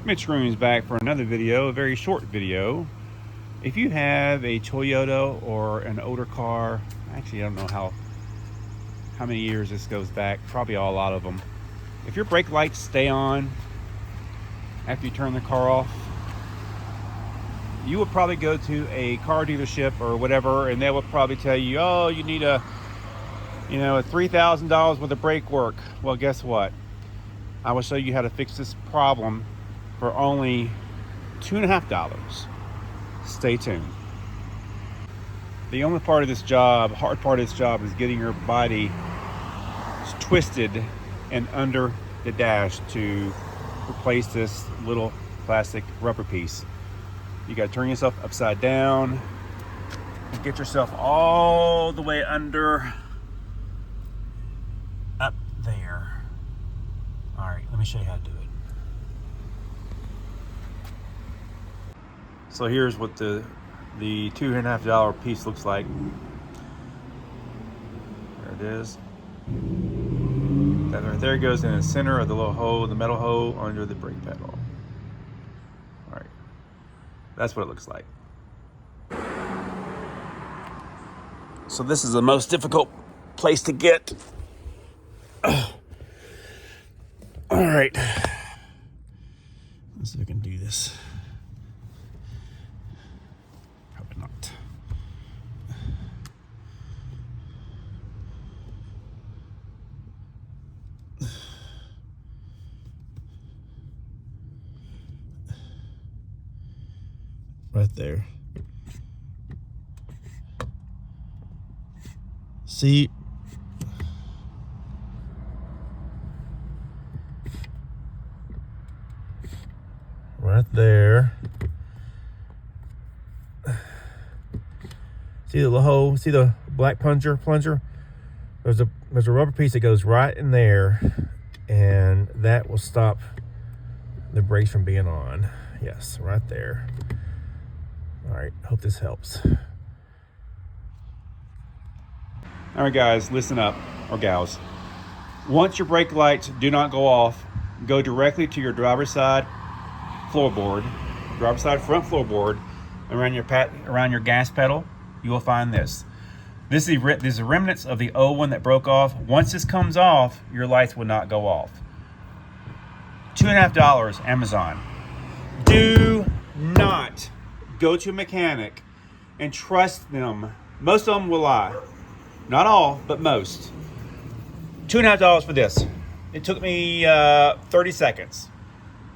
Mitch Roon's back for another video, a very short video. If you have a Toyota or an older car, actually I don't know how many years this goes back, probably a lot of them. If your brake lights stay on after you turn the car off, you would probably go to a car dealership or whatever, and they will probably tell you, oh, you need a $3,000 worth of brake work. Well, guess what? I will show you how to fix this problem for only $2.50. Stay tuned. The only part of this job, hard part of this job, is getting your body twisted and under the dash to replace this little plastic rubber piece. You got to turn yourself upside down and get yourself all the way under, up there. All right, let me show you how to do it. So here's what the $2.50 piece looks like. There it is. That right there goes in the center of the little hole, the metal hole under the brake pedal. All right, that's what it looks like. So this is the most difficult place to get. All right, let's see if I can do this. Probably not. Right there. See? Right there. See the hole? See the black plunger? There's a rubber piece that goes right in there, and that will stop the brakes from being on. Yes, right there. All right, hope this helps. All right, guys, listen up, or gals. Once your brake lights do not go off, go directly to your driver's side floorboard, driver's side front floorboard, around your gas pedal. You will find this. This is the remnants of the old one that broke off. Once this comes off, your lights will not go off. $2.50, Amazon. Do not go to a mechanic and trust them. Most of them will lie. Not all, but most. $2.50 for this. It took me 30 seconds.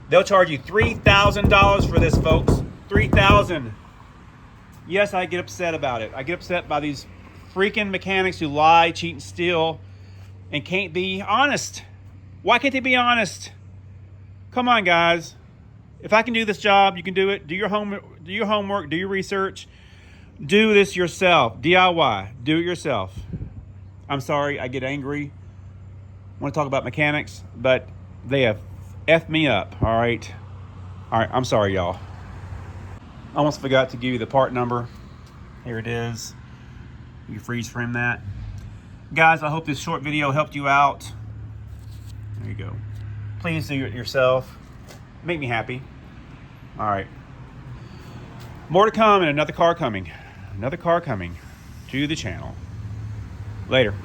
They'll charge you $3,000 for this, folks. $3,000. Yes, I get upset about it. I get upset by these freaking mechanics who lie, cheat, and steal, and can't be honest. Why can't they be honest? Come on, guys. If I can do this job, you can do it. Do your homework, do your research. Do this yourself. DIY. Do it yourself. I'm sorry, I get angry. I want to talk about mechanics, but they have effed me up, all right? All right, I'm sorry, y'all. I almost forgot to give you the part number. Here it is. You freeze frame that. Guys, I hope this short video helped you out. There you go. Please do it yourself. Make me happy. All right. More to come, and another car coming to the channel. Later.